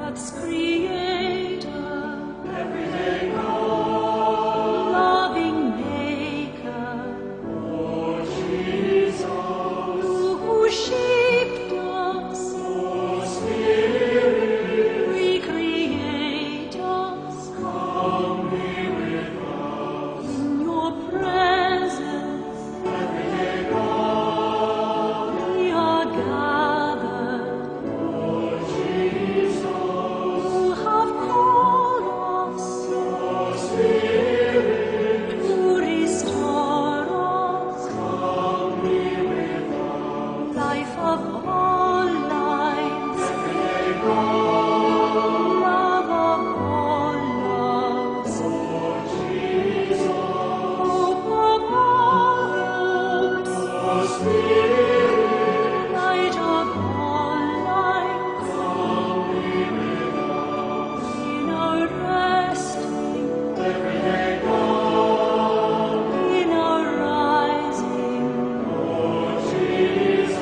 Earth's creator, everyday God, loving maker, oh Jesus, who shaped us, oh Spirit, recreate us come be with us. in your presence. Everyday God, We are gathered, oh Jesus, who have called us oh Spirit, to restore us, come be with us. life of all lives, Everyday God, love of all loves, oh Jesus, hope of all hopes, oh Spirit, light of all lights, come be with us. in our resting, Everyday God, in our rising, oh Jesus,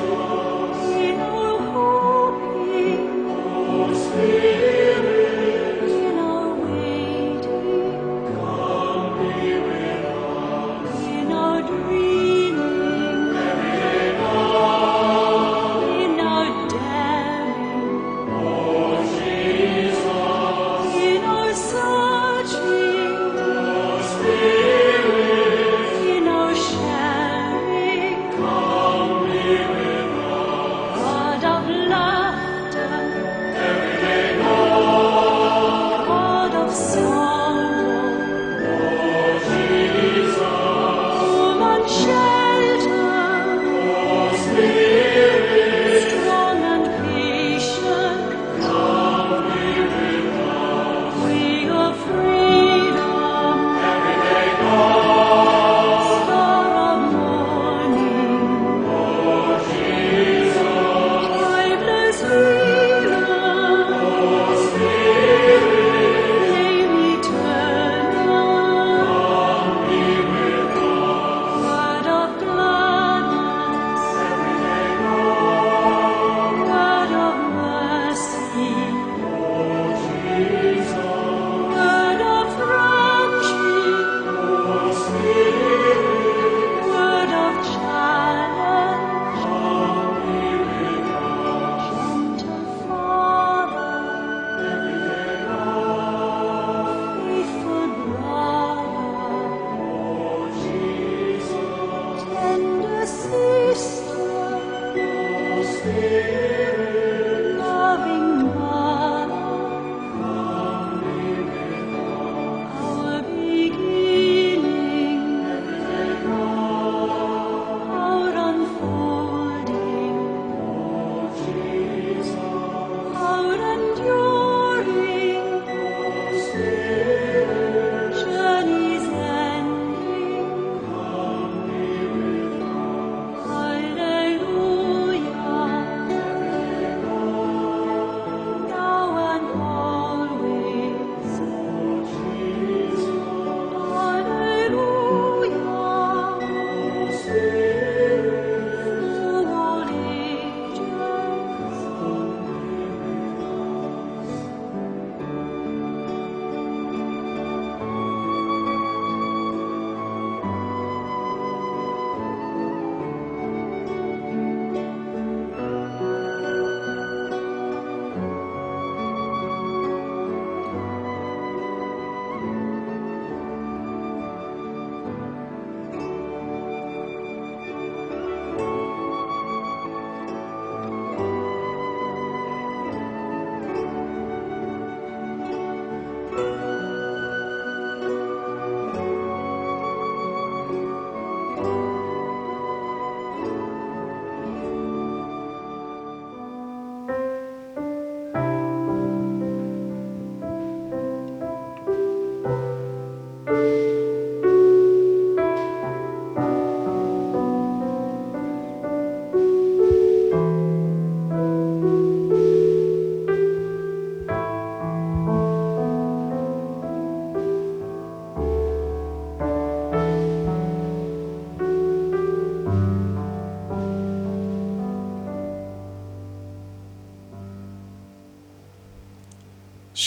in our hoping, oh Spirit, in our waiting, come be with us. in our dreaming, Everyday God, in our daring, oh Jesus, in our searching, oh Spirit, in our sharing, come be with us. God of laughter, Everyday God, God of sorrow, oh Jesus, woman shelter, oh Spirit, strong and patient, come be with us. way of freedom, Everyday God, star of morning, oh Jesus, timeless healer, oh Spirit, may we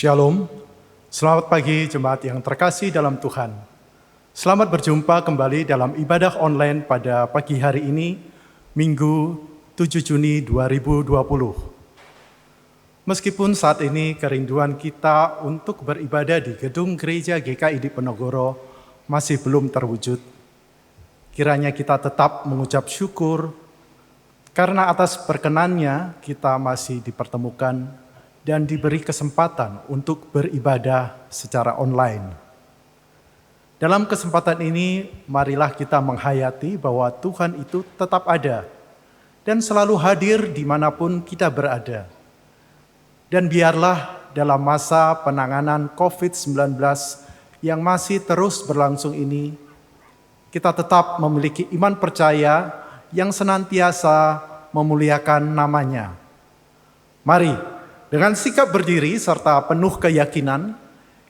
Shalom, selamat pagi jemaat yang terkasih dalam Tuhan. Selamat berjumpa kembali dalam ibadah online pada pagi hari ini, Minggu 7 Juni 2020. Meskipun saat ini kerinduan kita untuk beribadah di gedung gereja GKI di Penogoro masih belum terwujud, kiranya kita tetap mengucap syukur karena atas perkenannya kita masih dipertemukan dan diberi kesempatan untuk beribadah secara online. Dalam kesempatan ini, marilah kita menghayati bahwa Tuhan itu tetap ada dan selalu hadir dimanapun kita berada. Dan biarlah dalam masa penanganan COVID-19 yang masih terus berlangsung ini, kita tetap memiliki iman percaya yang senantiasa memuliakan namanya. Mari, dengan sikap berdiri serta penuh keyakinan,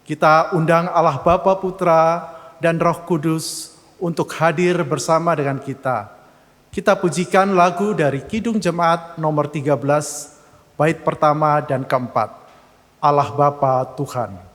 kita undang Allah Bapa, Putra, dan Roh Kudus untuk hadir bersama dengan kita. Kita pujikan lagu dari Kidung Jemaat nomor 13, bait pertama dan keempat. Allah Bapa Tuhan.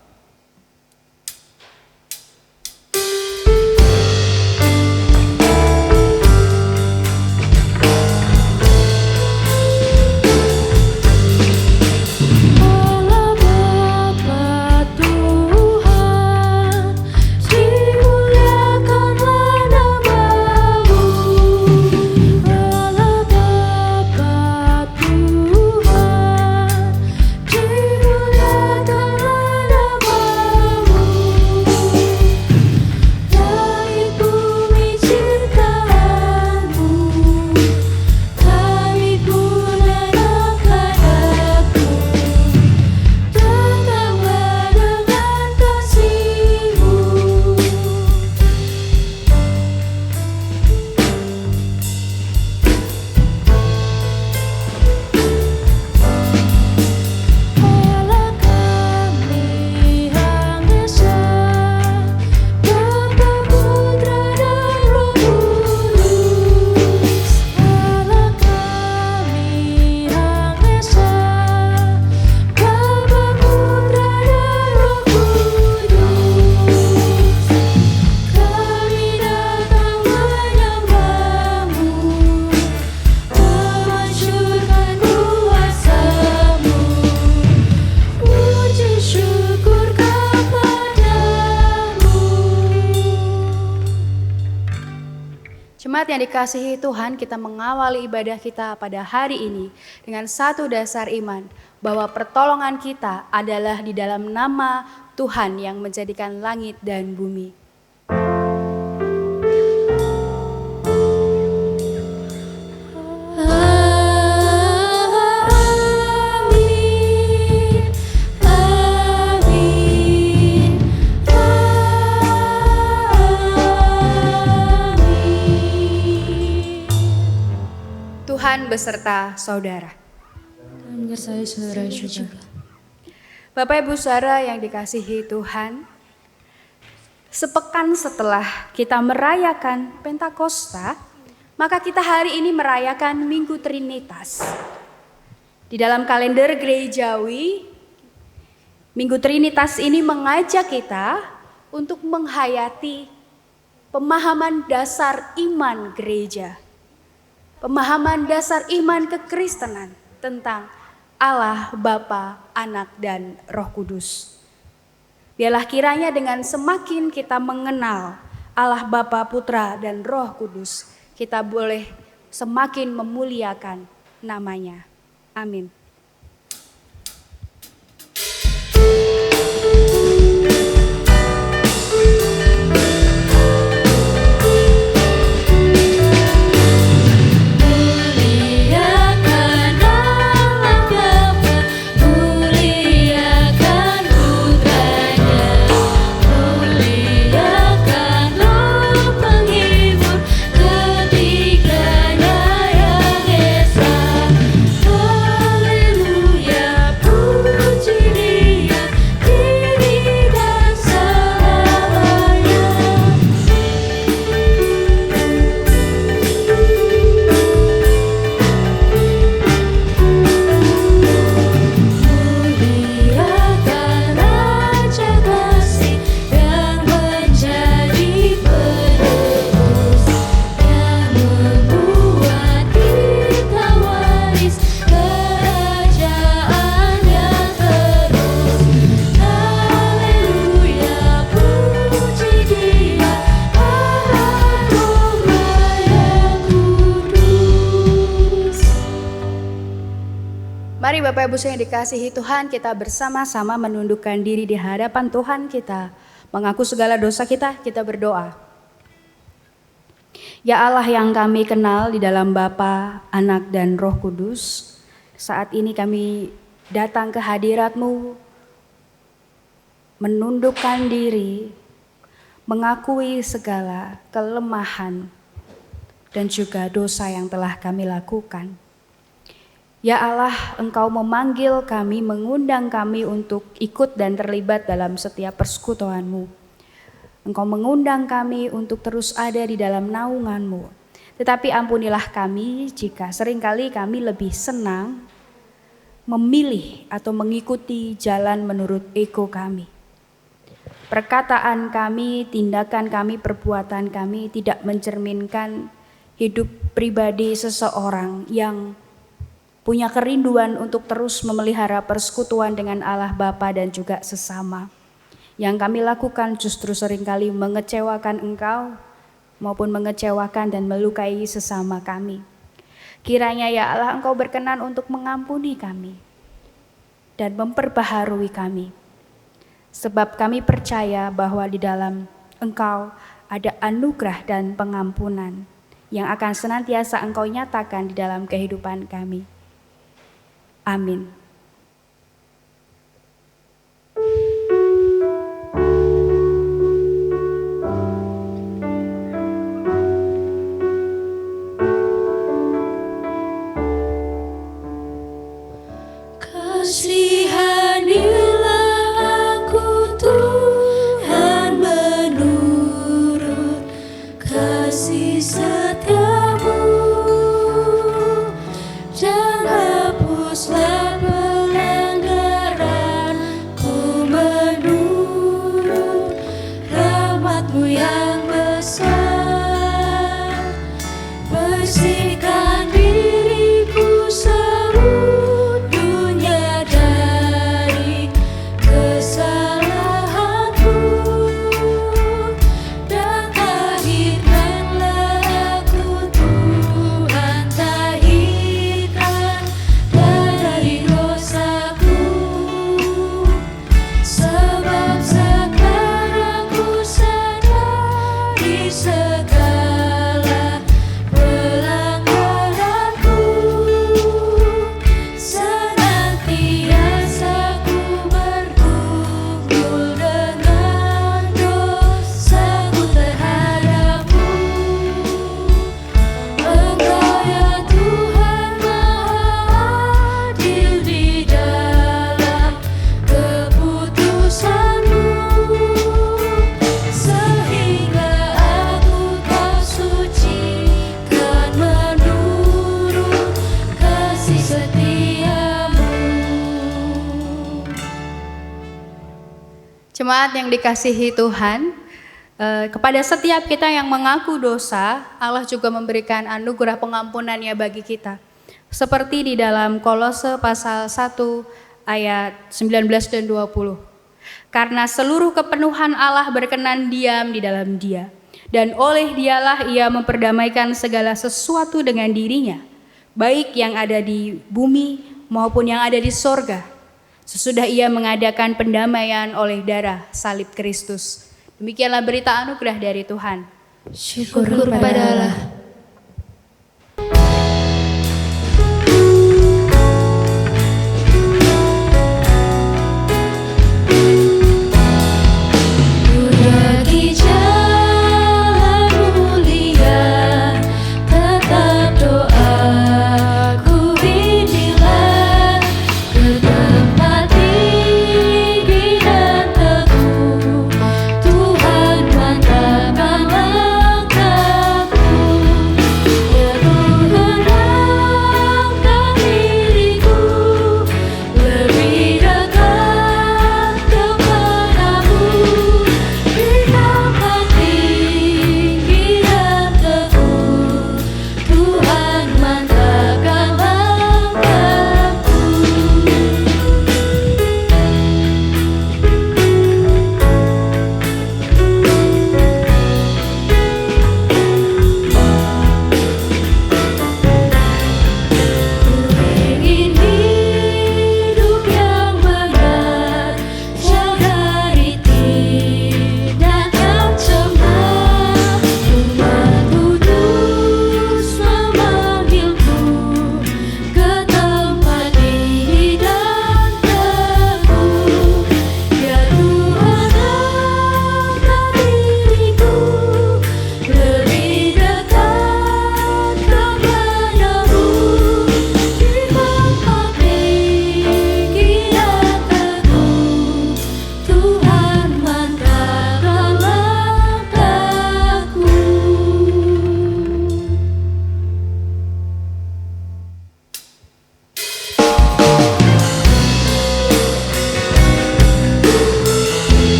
Jemaat yang dikasihi Tuhan, kita mengawali ibadah kita pada hari ini dengan satu dasar iman, bahwa pertolongan kita adalah di dalam nama Tuhan yang menjadikan langit dan bumi. Tuhan beserta saudara. Menyertai saudara juga. Bapak Ibu Saudara yang dikasihi Tuhan, sepekan setelah kita merayakan Pentakosta, maka kita hari ini merayakan Minggu Trinitas. Di dalam kalender gerejawi, Minggu Trinitas ini mengajak kita untuk menghayati pemahaman dasar iman gereja. Pemahaman dasar iman kekristenan tentang Allah, Bapa, Anak, dan Roh Kudus. Biarlah kiranya dengan semakin kita mengenal Allah, Bapa, Putra, dan Roh Kudus, kita boleh semakin memuliakan namanya. Amin. Ketiganya yang esa, Mari Bapak Ibu yang dikasihi Tuhan, kita bersama-sama menundukkan diri di hadapan Tuhan kita. Mengaku segala dosa kita berdoa. Ya Allah yang kami kenal di dalam Bapa, Anak dan Roh Kudus, saat ini kami datang ke hadirat-Mu, menundukkan diri, mengakui segala kelemahan dan juga dosa yang telah kami lakukan. Ya Allah, Engkau memanggil kami, mengundang kami untuk ikut dan terlibat dalam setiap persekutuan-Mu. Engkau mengundang kami untuk terus ada di dalam naungan-Mu. Tetapi ampunilah kami jika seringkali kami lebih senang memilih atau mengikuti jalan menurut ego kami. Perkataan kami, tindakan kami, perbuatan kami tidak mencerminkan hidup pribadi seseorang yang punya kerinduan untuk terus memelihara persekutuan dengan Allah Bapa dan juga sesama. Yang kami lakukan justru seringkali mengecewakan Engkau maupun mengecewakan dan melukai sesama kami. Kiranya ya Allah Engkau berkenan untuk mengampuni kami dan memperbaharui kami. Sebab kami percaya bahwa di dalam Engkau ada anugerah dan pengampunan yang akan senantiasa Engkau nyatakan di dalam kehidupan kami. Amin. Kasihanilah aku Tuhan menurut kasih setiamu, dan hapuslah pelanggaranku menurut rahmat-Mu yang besar. Bersihkan diriku seluruhnya dari kesalahanku, dan tahirkanlah aku Tuhan, tahirkan dari dosaku. Sebab sekarang ku sadari segala pelanggaranku, senantiasa ku bergumul dengan dosaku terhadap-Mu. Engkau ya Tuhan Maha Adil di dalam keputusan-Mu, sehingga aku Kau sucikan menurut kasih setia-Mu. Jemaat yang dikasihi Tuhan, kepada setiap kita yang mengaku dosa, Allah juga memberikan anugerah pengampunannya bagi kita. Seperti di dalam Kolose pasal 1 ayat 19 dan 20. Karena seluruh kepenuhan Allah berkenan diam di dalam Dia, dan oleh Dialah Ia memperdamaikan segala sesuatu dengan dirinya, baik yang ada di bumi maupun yang ada di sorga, sesudah Ia mengadakan pendamaian oleh darah salib Kristus. Demikianlah berita anugerah dari Tuhan. Syukur kepada Allah. Lagi jalan mulia, tetap doaku inilah, ke tempat tinggi dan teguh Tuhan mantapkan langkahku.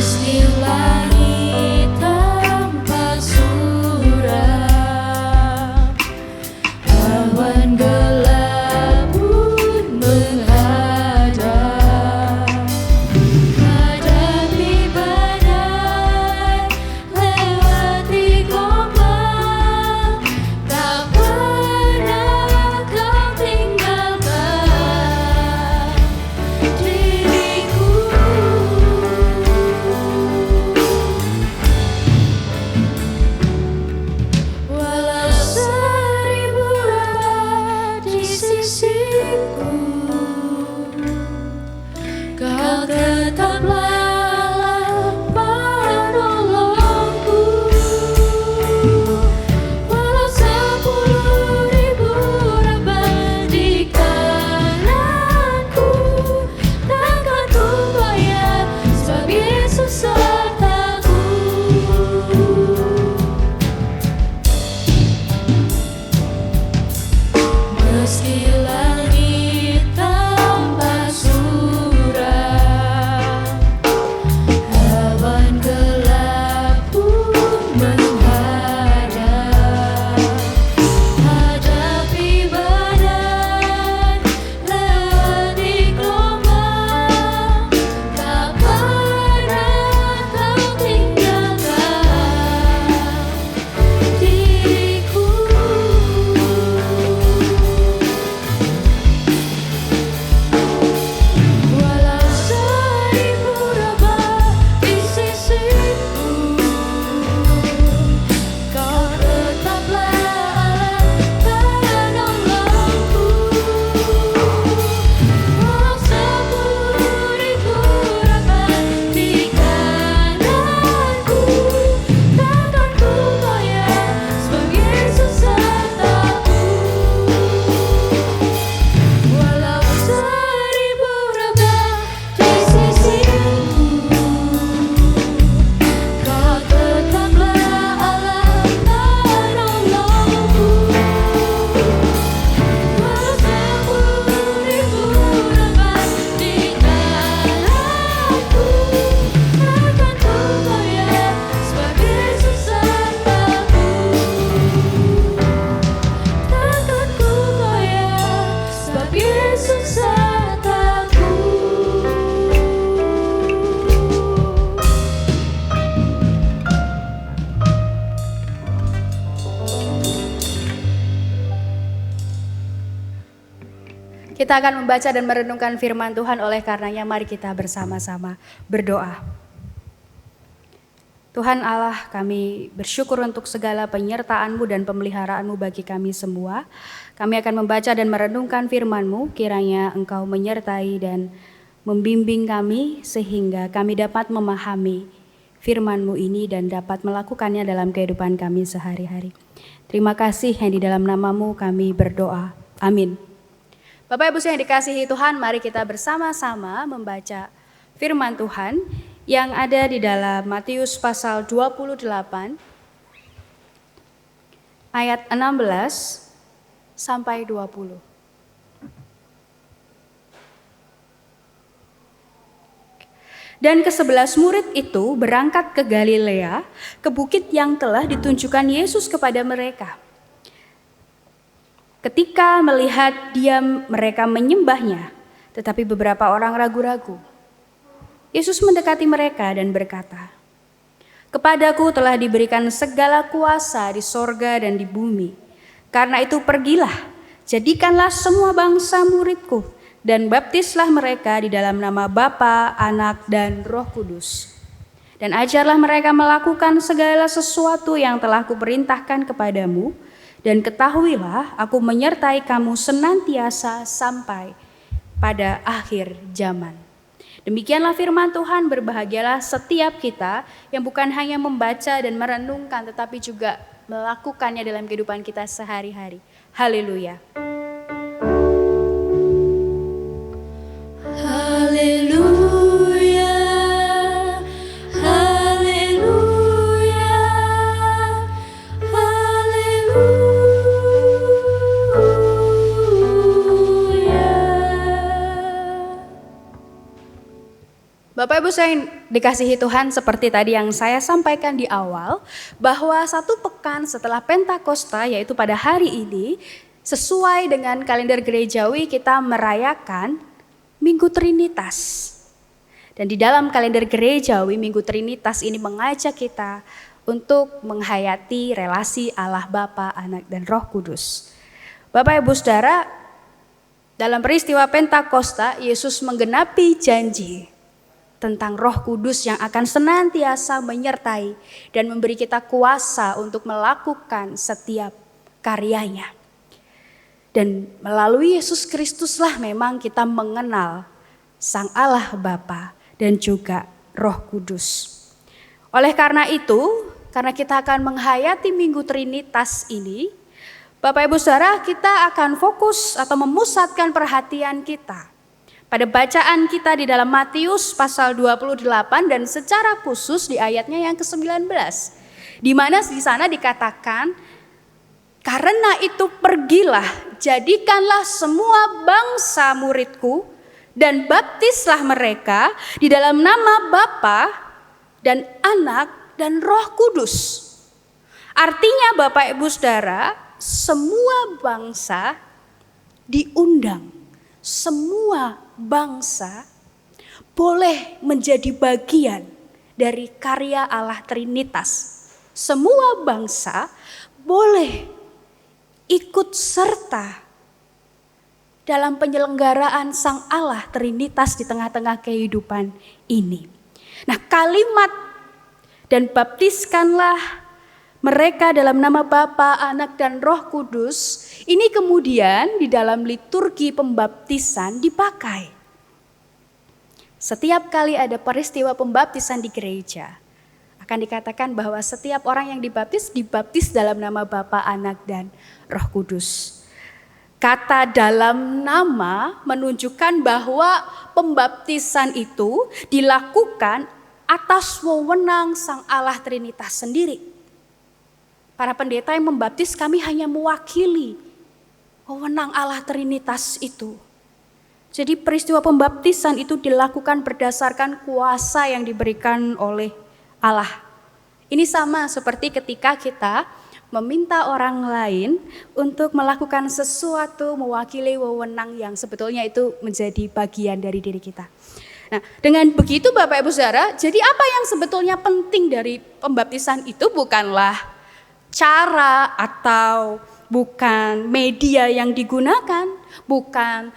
Meski langit tanpa suram, awan gelap pun menghadap. Hadapi badai, lewati gelombang, tak pernah kau tinggalkan diriku. Walau seribu abad di sisiku, kau tetaplah penolongku. Walau 10.000 abad di kananku, takkan ku goyah sebab Yesus sertaku. Meski langit tanpa suram, awan gelap pun menghadap. Hadapi badai, lewati gelombang, tak pernah kau tinggalkan diriku. Walau seribu abad di sisiku, kau tetaplah penolongku. Walau 10.000 abad di kananku, takkan ku goyah sebab Yesus sertaku. Walau 1000 abad di sisiku, kau tetaplah Allah penolongku. Walau 10.000 abad di kananku, takkan ku goyah sebab Yesus sertaku. Takkan ku goyah sebab Yesus sertaku. Kita akan membaca dan merenungkan firman Tuhan, oleh karenanya mari kita bersama-sama berdoa. Tuhan Allah, kami bersyukur untuk segala penyertaan-Mu dan pemeliharaan-Mu bagi kami semua. Kami akan membaca dan merenungkan firman-Mu, kiranya Engkau menyertai dan membimbing kami sehingga kami dapat memahami firman-Mu ini dan dapat melakukannya dalam kehidupan kami sehari-hari. Terima kasih yang di dalam nama-Mu kami berdoa. Amin. Bapak Ibu yang dikasihi Tuhan, mari kita bersama-sama membaca firman Tuhan yang ada di dalam Matius pasal 28 ayat 16 sampai 20. Dan ke-11 murid itu berangkat ke Galilea, ke bukit yang telah ditunjukkan Yesus kepada mereka. Ketika melihat dia, mereka menyembahnya, tetapi beberapa orang ragu-ragu. Yesus mendekati mereka dan berkata, "Kepadaku telah diberikan segala kuasa di sorga dan di bumi. Karena itu pergilah, jadikanlah semua bangsa muridku, dan baptislah mereka di dalam nama Bapa, Anak, dan Roh Kudus. Dan ajarlah mereka melakukan segala sesuatu yang telah kuperintahkan kepadamu, dan ketahuilah aku menyertai kamu senantiasa sampai pada akhir zaman." Demikianlah firman Tuhan. Berbahagialah setiap kita yang bukan hanya membaca dan merenungkan, tetapi juga melakukannya dalam kehidupan kita sehari-hari. Haleluya. Haleluya, haleluya, haleluya. Bapak Ibu saya dikasihi Tuhan, seperti tadi yang saya sampaikan di awal, bahwa 1 pekan setelah Pentakosta, yaitu pada hari ini, sesuai dengan kalender gerejawi kita merayakan Minggu Trinitas. Dan di dalam kalender gerejawi Minggu Trinitas ini mengajak kita untuk menghayati relasi Allah Bapa, Anak, dan Roh Kudus. Bapak Ibu Saudara, dalam peristiwa Pentakosta, Yesus menggenapi janji tentang Roh Kudus yang akan senantiasa menyertai dan memberi kita kuasa untuk melakukan setiap karyanya. Dan melalui Yesus Kristuslah memang kita mengenal Sang Allah Bapa dan juga Roh Kudus. Oleh karena itu, karena kita akan menghayati Minggu Trinitas ini, Bapak Ibu Saudara, kita akan fokus atau memusatkan perhatian kita pada bacaan kita di dalam Matius pasal 28 dan secara khusus di ayatnya yang ke-19. Di mana di sana dikatakan, karena itu pergilah, jadikanlah semua bangsa muridku dan baptislah mereka di dalam nama Bapa dan Anak dan Roh Kudus. Artinya Bapak Ibu Saudara, semua bangsa diundang. Semua bangsa boleh menjadi bagian dari karya Allah Trinitas. Semua bangsa boleh ikut serta dalam penyelenggaraan Sang Allah Trinitas di tengah-tengah kehidupan ini. Nah, kalimat dan baptiskanlah mereka dalam nama Bapa, Anak, dan Roh Kudus, ini kemudian di dalam liturgi pembaptisan dipakai. Setiap kali ada peristiwa pembaptisan di gereja, akan dikatakan bahwa setiap orang yang dibaptis dalam nama Bapa, Anak, dan Roh Kudus. Kata dalam nama menunjukkan bahwa pembaptisan itu dilakukan atas wewenang Sang Allah Trinitas sendiri. Para pendeta yang membaptis kami hanya mewakili wewenang Allah Trinitas itu. Jadi peristiwa pembaptisan itu dilakukan berdasarkan kuasa yang diberikan oleh Allah. Ini sama seperti ketika kita meminta orang lain untuk melakukan sesuatu mewakili wewenang yang sebetulnya itu menjadi bagian dari diri kita. Nah, dengan begitu Bapak Ibu Saudara, jadi apa yang sebetulnya penting dari pembaptisan itu bukanlah cara atau bukan media yang digunakan, bukan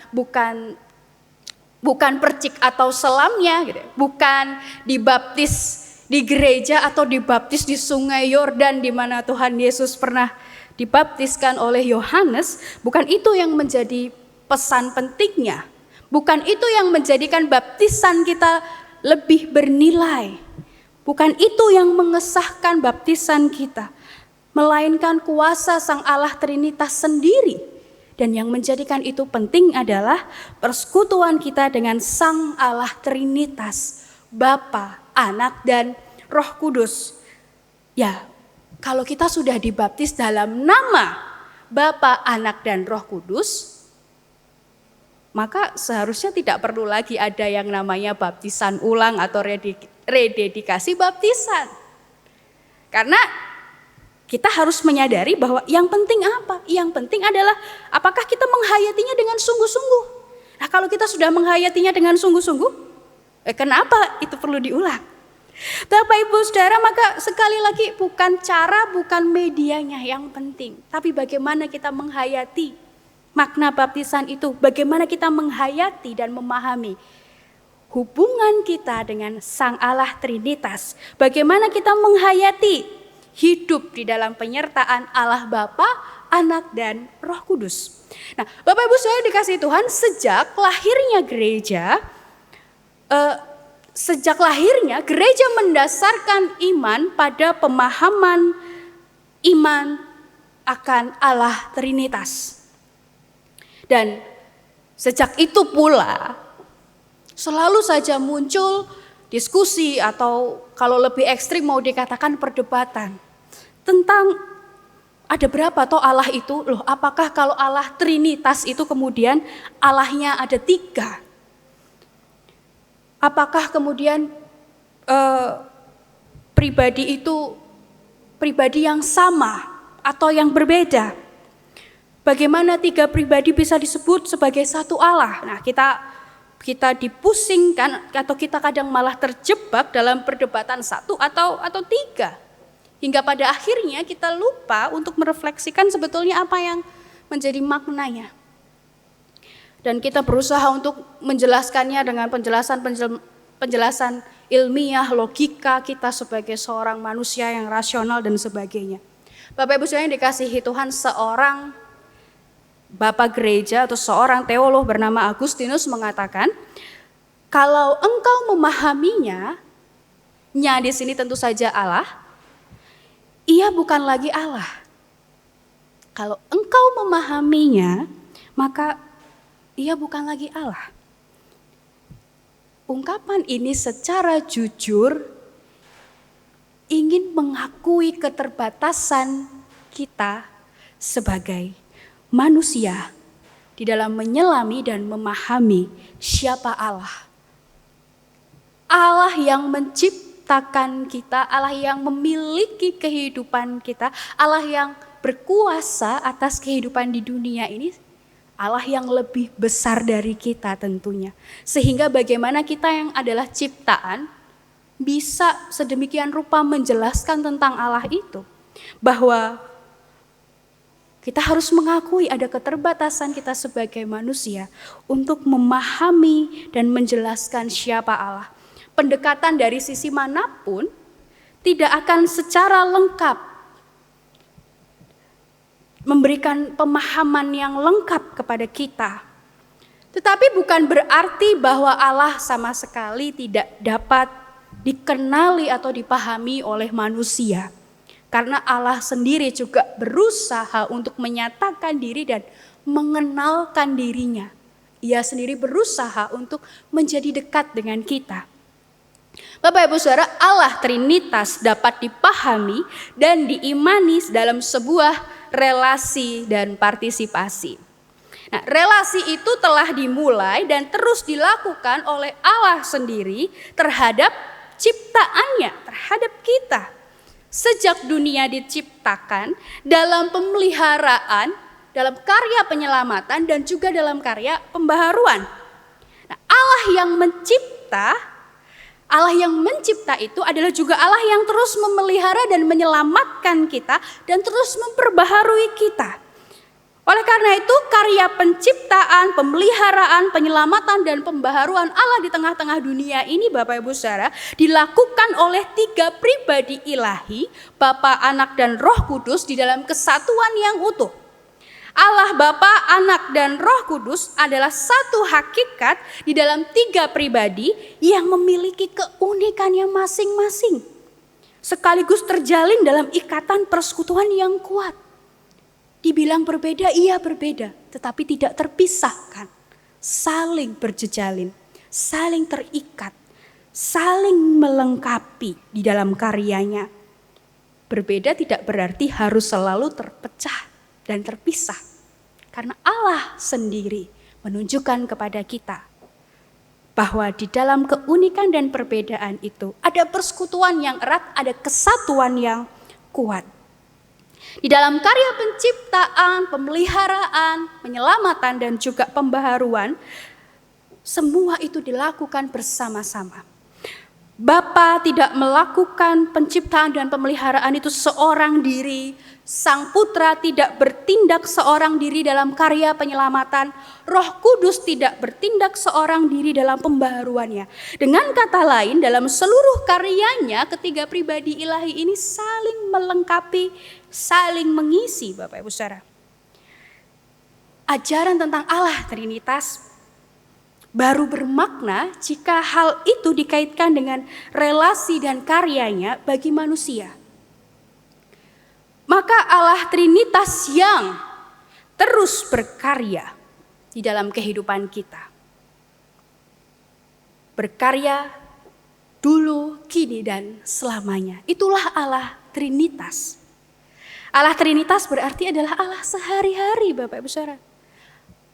percik atau selamnya, gitu. Bukan dibaptis di gereja atau dibaptis di Sungai Yordan di mana Tuhan Yesus pernah dibaptiskan oleh Yohanes. Bukan itu yang menjadi pesan pentingnya. Bukan itu yang menjadikan baptisan kita lebih bernilai. Bukan itu yang mengesahkan baptisan kita. Melainkan kuasa Sang Allah Trinitas sendiri. Dan yang menjadikan itu penting adalah persekutuan kita dengan Sang Allah Trinitas, Bapa, Anak, dan Roh Kudus. Ya, kalau kita sudah dibaptis dalam nama Bapa, Anak, dan Roh Kudus, maka seharusnya tidak perlu lagi ada yang namanya baptisan ulang atau rededikasi baptisan. Karena kita harus menyadari bahwa yang penting apa? Yang penting adalah apakah kita menghayatinya dengan sungguh-sungguh. Nah, kalau kita sudah menghayatinya dengan sungguh-sungguh, kenapa itu perlu diulang? Bapak Ibu Saudara, maka sekali lagi bukan cara, bukan medianya yang penting. Tapi bagaimana kita menghayati makna baptisan itu. Bagaimana kita menghayati dan memahami hubungan kita dengan Sang Allah Trinitas. Bagaimana kita menghayati hidup di dalam penyertaan Allah Bapa, Anak, dan Roh Kudus. Nah, Bapak Ibu saya dikasihi Tuhan, sejak lahirnya gereja mendasarkan iman pada pemahaman iman akan Allah Trinitas. Dan sejak itu pula selalu saja muncul diskusi atau kalau lebih ekstrim mau dikatakan perdebatan tentang ada berapa toh Allah itu, loh apakah kalau Allah Trinitas itu kemudian Allahnya ada 3? Apakah kemudian pribadi itu pribadi yang sama atau yang berbeda? Bagaimana tiga pribadi bisa disebut sebagai satu Allah? Nah, kita dipusingkan atau kita kadang malah terjebak dalam perdebatan satu atau tiga. Hingga pada akhirnya kita lupa untuk merefleksikan sebetulnya apa yang menjadi maknanya. Dan kita berusaha untuk menjelaskannya dengan penjelasan ilmiah, logika kita sebagai seorang manusia yang rasional dan sebagainya. Bapak Ibu saudara yang dikasihi Tuhan, seorang Bapak gereja atau seorang teolog bernama Agustinus mengatakan, kalau engkau memahaminya, di sini tentu saja Allah, ia bukan lagi Allah. Kalau engkau memahaminya, maka ia bukan lagi Allah. Ungkapan ini secara jujur ingin mengakui keterbatasan kita sebagai manusia di dalam menyelami dan memahami siapa Allah. Allah yang menciptakan kita, Allah yang memiliki kehidupan kita, Allah yang berkuasa atas kehidupan di dunia ini, Allah yang lebih besar dari kita tentunya. Sehingga bagaimana kita yang adalah ciptaan bisa sedemikian rupa menjelaskan tentang Allah itu, bahwa kita harus mengakui ada keterbatasan kita sebagai manusia untuk memahami dan menjelaskan siapa Allah. Pendekatan dari sisi manapun tidak akan secara lengkap memberikan pemahaman yang lengkap kepada kita. Tetapi bukan berarti bahwa Allah sama sekali tidak dapat dikenali atau dipahami oleh manusia. Karena Allah sendiri juga berusaha untuk menyatakan diri dan mengenalkan dirinya. Ia sendiri berusaha untuk menjadi dekat dengan kita. Bapak Ibu Saudara, Allah Trinitas dapat dipahami dan diimani dalam sebuah relasi dan partisipasi. Nah, relasi itu telah dimulai dan terus dilakukan oleh Allah sendiri terhadap ciptaannya, terhadap kita. Sejak dunia diciptakan, dalam pemeliharaan, dalam karya penyelamatan dan juga dalam karya pembaharuan. Nah, Allah yang mencipta itu adalah juga Allah yang terus memelihara dan menyelamatkan kita dan terus memperbaharui kita. Oleh karena itu, karya penciptaan, pemeliharaan, penyelamatan, dan pembaharuan Allah di tengah-tengah dunia ini, Bapak Ibu Saudara, dilakukan oleh tiga pribadi ilahi, Bapa, Anak, dan Roh Kudus di dalam kesatuan yang utuh. Allah Bapa, Anak, dan Roh Kudus adalah satu hakikat di dalam tiga pribadi yang memiliki keunikan yang masing-masing, sekaligus terjalin dalam ikatan persekutuan yang kuat. Dibilang berbeda, iya berbeda, tetapi tidak terpisahkan. Saling berjejalin, saling terikat, saling melengkapi di dalam karyanya. Berbeda tidak berarti harus selalu terpecah dan terpisah. Karena Allah sendiri menunjukkan kepada kita bahwa di dalam keunikan dan perbedaan itu ada persekutuan yang erat, ada kesatuan yang kuat. Di dalam karya penciptaan, pemeliharaan, penyelamatan, dan juga pembaharuan, semua itu dilakukan bersama-sama. Bapa tidak melakukan penciptaan dan pemeliharaan itu seorang diri. Sang Putra tidak bertindak seorang diri dalam karya penyelamatan. Roh Kudus tidak bertindak seorang diri dalam pembaharuannya. Dengan kata lain, dalam seluruh karyanya, ketiga pribadi ilahi ini saling melengkapi, saling mengisi, Bapak Ibu Saudara. Ajaran tentang Allah Trinitas baru bermakna jika hal itu dikaitkan dengan relasi dan karyanya bagi manusia. Maka Allah Trinitas yang terus berkarya di dalam kehidupan kita. Berkarya dulu, kini, dan selamanya. Itulah Allah Trinitas. Allah Trinitas berarti adalah Allah sehari-hari, Bapak Ibu Saudara.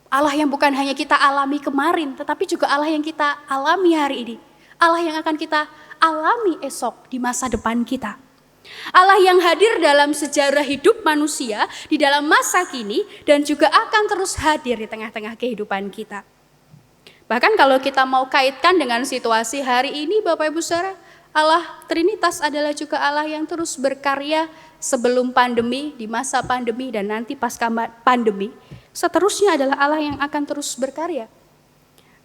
Allah yang bukan hanya kita alami kemarin, tetapi juga Allah yang kita alami hari ini. Allah yang akan kita alami esok di masa depan kita. Allah yang hadir dalam sejarah hidup manusia di dalam masa kini dan juga akan terus hadir di tengah-tengah kehidupan kita. Bahkan kalau kita mau kaitkan dengan situasi hari ini Bapak Ibu Saudara, Allah Trinitas adalah juga Allah yang terus berkarya sebelum pandemi, di masa pandemi dan nanti pasca pandemi. Seterusnya adalah Allah yang akan terus berkarya.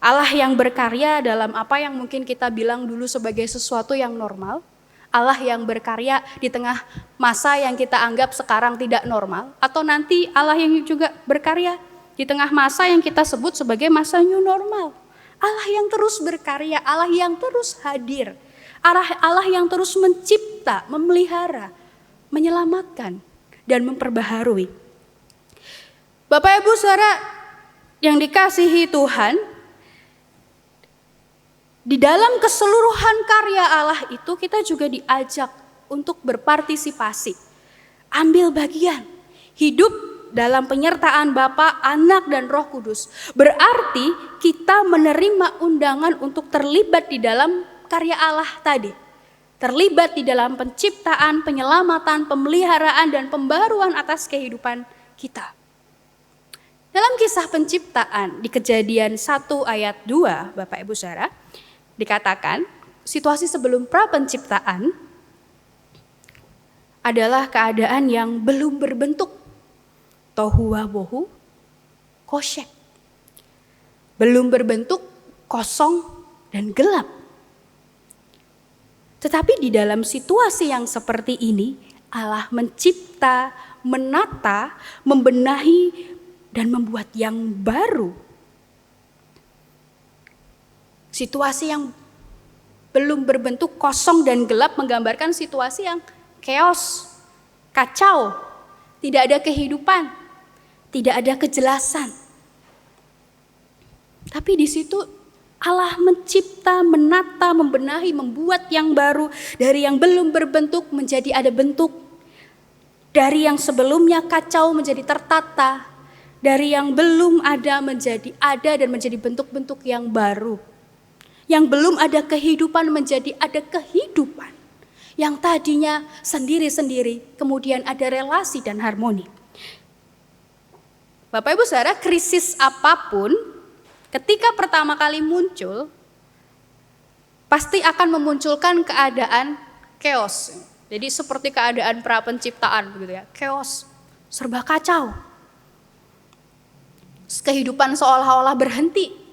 Allah yang berkarya dalam apa yang mungkin kita bilang dulu sebagai sesuatu yang normal. Allah yang berkarya di tengah masa yang kita anggap sekarang tidak normal. Atau nanti Allah yang juga berkarya di tengah masa yang kita sebut sebagai masa new normal. Allah yang terus berkarya, Allah yang terus hadir. Allah yang terus mencipta, memelihara, menyelamatkan, dan memperbaharui. Bapak Ibu Saudara yang dikasihi Tuhan, di dalam keseluruhan karya Allah itu kita juga diajak untuk berpartisipasi. Ambil bagian, hidup dalam penyertaan Bapa, Anak, dan Roh Kudus. Berarti kita menerima undangan untuk terlibat di dalam karya Allah tadi. Terlibat di dalam penciptaan, penyelamatan, pemeliharaan, dan pembaruan atas kehidupan kita. Dalam kisah penciptaan di Kejadian 1 ayat 2, Bapak Ibu Saudara, dikatakan situasi sebelum pra-penciptaan adalah keadaan yang belum berbentuk. Tohu wabohu, kosyek. Belum berbentuk, kosong, dan gelap. Tetapi di dalam situasi yang seperti ini, Allah mencipta, menata, membenahi, dan membuat yang baru. Situasi yang belum berbentuk, kosong dan gelap menggambarkan situasi yang chaos, kacau, tidak ada kehidupan, tidak ada kejelasan. Tapi di situ Allah mencipta, menata, membenahi, membuat yang baru. Dari yang belum berbentuk menjadi ada bentuk. Dari yang sebelumnya kacau menjadi tertata. Dari yang belum ada menjadi ada dan menjadi bentuk-bentuk yang baru. Yang belum ada kehidupan menjadi ada kehidupan. Yang tadinya sendiri-sendiri, kemudian ada relasi dan harmoni. Bapak Ibu Saudara, krisis apapun ketika pertama kali muncul, pasti akan memunculkan keadaan chaos. Jadi seperti keadaan pra-penciptaan begitu ya, chaos, serba kacau. Kehidupan seolah-olah berhenti.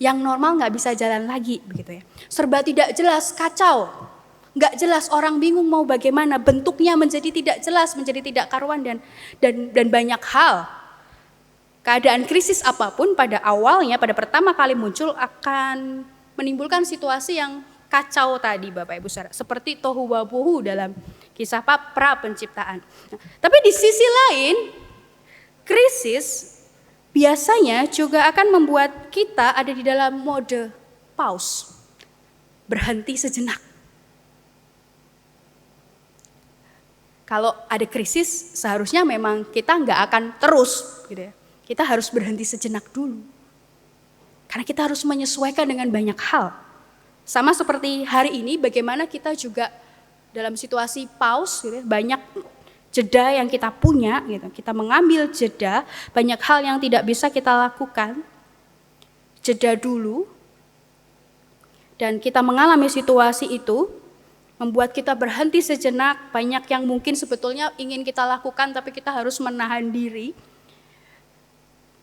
Yang normal nggak bisa jalan lagi begitu ya. Serba tidak jelas, kacau. Nggak jelas, orang bingung mau bagaimana, bentuknya menjadi tidak jelas, menjadi tidak karuan dan banyak hal. Keadaan krisis apapun pada awalnya, pada pertama kali muncul akan menimbulkan situasi yang kacau tadi Bapak Ibu Saudara. Seperti tohu wabohu dalam kisah pra-penciptaan. Nah, tapi di sisi lain, krisis biasanya juga akan membuat kita ada di dalam mode pause, berhenti sejenak. Kalau ada krisis, seharusnya memang kita nggak akan terus, gitu ya. Kita harus berhenti sejenak dulu, karena kita harus menyesuaikan dengan banyak hal. Sama seperti hari ini, bagaimana kita juga dalam situasi pause, gitu ya, banyak jeda yang kita punya, gitu. Kita mengambil jeda, banyak hal yang tidak bisa kita lakukan. Jeda dulu, dan kita mengalami situasi itu, membuat kita berhenti sejenak. Banyak yang mungkin sebetulnya ingin kita lakukan, tapi kita harus menahan diri.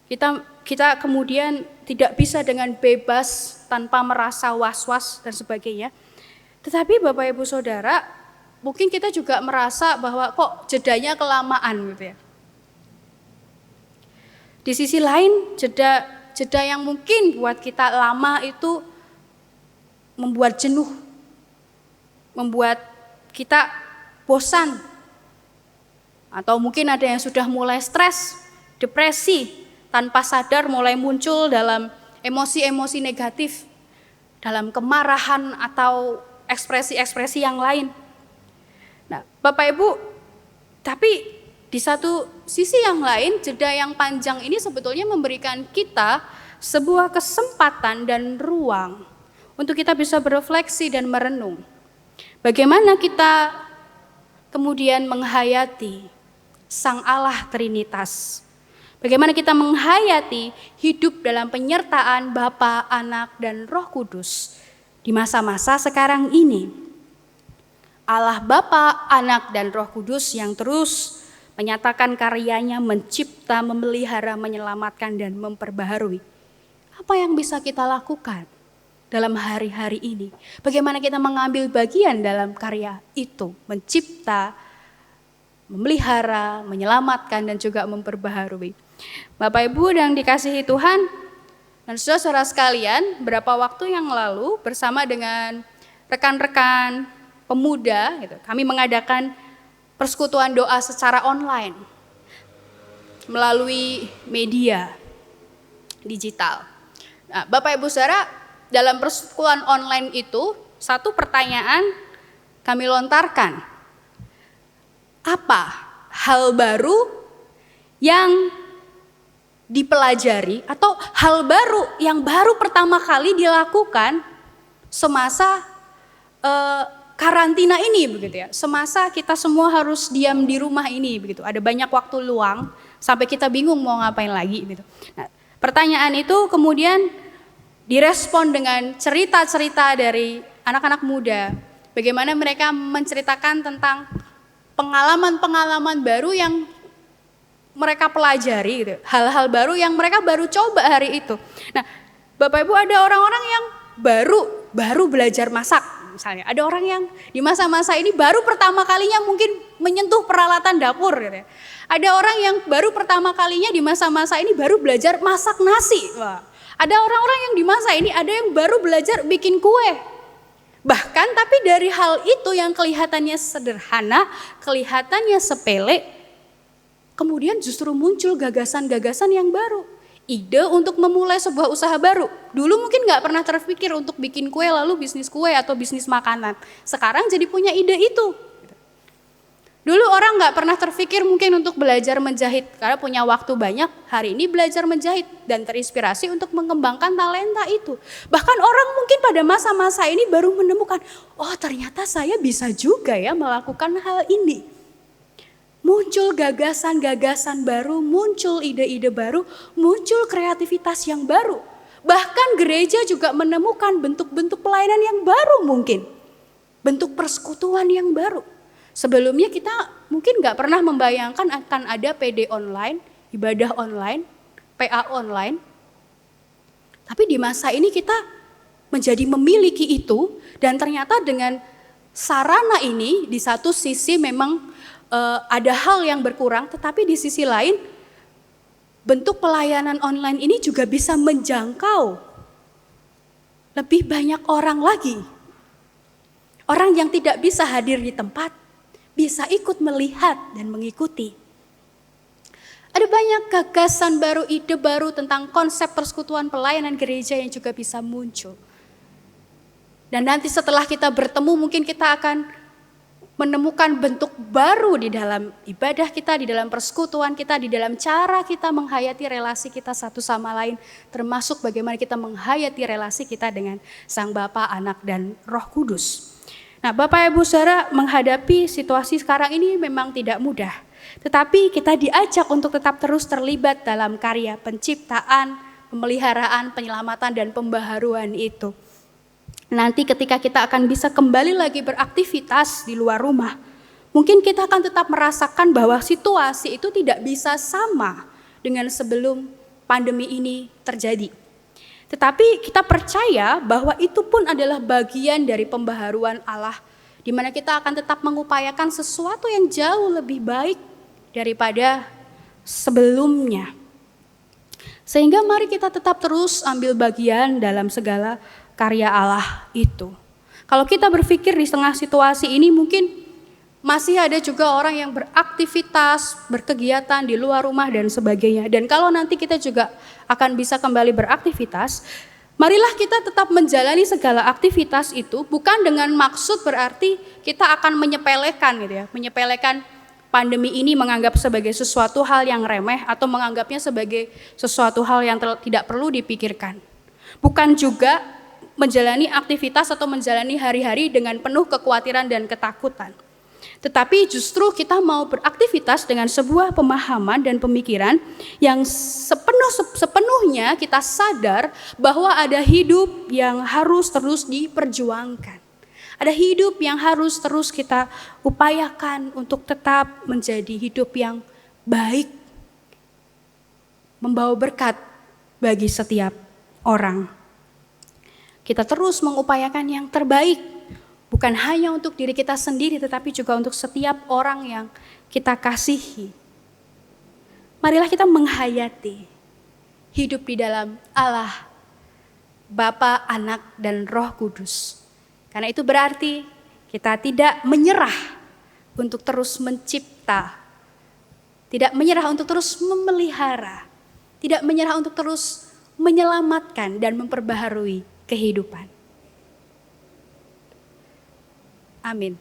Kita kemudian tidak bisa dengan bebas, tanpa merasa was-was dan sebagainya. Tetapi Bapak Ibu Saudara, mungkin kita juga merasa bahwa kok jedanya kelamaan gitu ya. Di sisi lain, jeda yang mungkin buat kita lama itu membuat jenuh, membuat kita bosan. Atau mungkin ada yang sudah mulai stres, depresi, tanpa sadar mulai muncul dalam emosi-emosi negatif, dalam kemarahan atau ekspresi-ekspresi yang lain. Nah, Bapak Ibu, tapi di satu sisi yang lain, jeda yang panjang ini sebetulnya memberikan kita sebuah kesempatan dan ruang untuk kita bisa berefleksi dan merenung. Bagaimana kita kemudian menghayati Sang Allah Trinitas. Bagaimana kita menghayati hidup dalam penyertaan Bapa, Anak, dan Roh Kudus di masa-masa sekarang ini. Allah Bapa, Anak, dan Roh Kudus yang terus menyatakan karyanya, mencipta, memelihara, menyelamatkan, dan memperbaharui. Apa yang bisa kita lakukan dalam hari-hari ini? Bagaimana kita mengambil bagian dalam karya itu, mencipta, memelihara, menyelamatkan, dan juga memperbaharui. Bapak Ibu yang dikasihi Tuhan, dan saudara-saudara sekalian, beberapa waktu yang lalu bersama dengan rekan-rekan pemuda, kami mengadakan persekutuan doa secara online melalui media digital. Nah, Bapak Ibu saudara, dalam persekutuan online itu satu pertanyaan kami lontarkan. Apa hal baru yang dipelajari atau hal baru yang baru pertama kali dilakukan semasa karantina ini begitu ya. Semasa kita semua harus diam di rumah ini begitu. Ada banyak waktu luang sampai kita bingung mau ngapain lagi gitu. Nah, pertanyaan itu kemudian direspon dengan cerita-cerita dari anak-anak muda. Bagaimana mereka menceritakan tentang pengalaman-pengalaman baru yang mereka pelajari gitu. Hal-hal baru yang mereka baru coba hari itu. Nah, Bapak Ibu, ada orang-orang yang baru belajar masak misalnya. Ada orang yang di masa-masa ini baru pertama kalinya mungkin menyentuh peralatan dapur gitu ya. Ada orang yang baru pertama kalinya di masa-masa ini baru belajar masak nasi. Wah. Ada orang-orang yang di masa ini ada yang baru belajar bikin kue. Bahkan tapi dari hal itu yang kelihatannya sederhana, kelihatannya sepele, kemudian justru muncul gagasan-gagasan yang baru. Ide untuk memulai sebuah usaha baru. Dulu mungkin gak pernah terpikir untuk bikin kue lalu bisnis kue atau bisnis makanan. Sekarang jadi punya ide itu. Dulu orang gak pernah terpikir mungkin untuk belajar menjahit. Karena punya waktu banyak, hari ini belajar menjahit. Dan terinspirasi untuk mengembangkan talenta itu. Bahkan orang mungkin pada masa-masa ini baru menemukan, oh ternyata saya bisa juga ya melakukan hal ini. Muncul gagasan-gagasan baru, muncul ide-ide baru, muncul kreativitas yang baru. Bahkan gereja juga menemukan bentuk-bentuk pelayanan yang baru mungkin. Bentuk persekutuan yang baru. Sebelumnya kita mungkin gak pernah membayangkan akan ada PD online, ibadah online, PA online. Tapi di masa ini kita menjadi memiliki itu dan ternyata dengan sarana ini di satu sisi memang ada hal yang berkurang, tetapi di sisi lain bentuk pelayanan online ini juga bisa menjangkau lebih banyak orang lagi. Orang yang tidak bisa hadir di tempat bisa ikut melihat dan mengikuti. Ada banyak gagasan baru, ide baru tentang konsep persekutuan pelayanan gereja yang juga bisa muncul. Dan nanti setelah kita bertemu mungkin kita akan menemukan bentuk baru di dalam ibadah kita, di dalam persekutuan kita, di dalam cara kita menghayati relasi kita satu sama lain, termasuk bagaimana kita menghayati relasi kita dengan Sang Bapa, Anak, dan Roh Kudus. Nah, Bapak Ibu Saudara, menghadapi situasi sekarang ini memang tidak mudah, tetapi kita diajak untuk tetap terus terlibat dalam karya penciptaan, pemeliharaan, penyelamatan, dan pembaharuan itu. Nanti ketika kita akan bisa kembali lagi beraktivitas di luar rumah, mungkin kita akan tetap merasakan bahwa situasi itu tidak bisa sama dengan sebelum pandemi ini terjadi. Tetapi kita percaya bahwa itu pun adalah bagian dari pembaharuan Allah, di mana kita akan tetap mengupayakan sesuatu yang jauh lebih baik daripada sebelumnya. Sehingga mari kita tetap terus ambil bagian dalam segala karya Allah itu. Kalau kita berpikir di tengah situasi ini mungkin masih ada juga orang yang beraktivitas, berkegiatan di luar rumah dan sebagainya. Dan kalau nanti kita juga akan bisa kembali beraktivitas, marilah kita tetap menjalani segala aktivitas itu bukan dengan maksud berarti kita akan menyepelekan gitu ya, menyepelekan pandemi ini menganggap sebagai sesuatu hal yang remeh atau menganggapnya sebagai sesuatu hal yang tidak perlu dipikirkan. Bukan juga menjalani aktivitas atau menjalani hari-hari dengan penuh kekhawatiran dan ketakutan. Tetapi justru kita mau beraktivitas dengan sebuah pemahaman dan pemikiran yang sepenuhnya kita sadar bahwa ada hidup yang harus terus diperjuangkan. Ada hidup yang harus terus kita upayakan untuk tetap menjadi hidup yang baik, membawa berkat bagi setiap orang. Kita terus mengupayakan yang terbaik, bukan hanya untuk diri kita sendiri, tetapi juga untuk setiap orang yang kita kasihi. Marilah kita menghayati hidup di dalam Allah, Bapa, Anak, dan Roh Kudus. Karena itu berarti kita tidak menyerah untuk terus mencipta, tidak menyerah untuk terus memelihara, tidak menyerah untuk terus menyelamatkan dan memperbaharui kehidupan. Amin.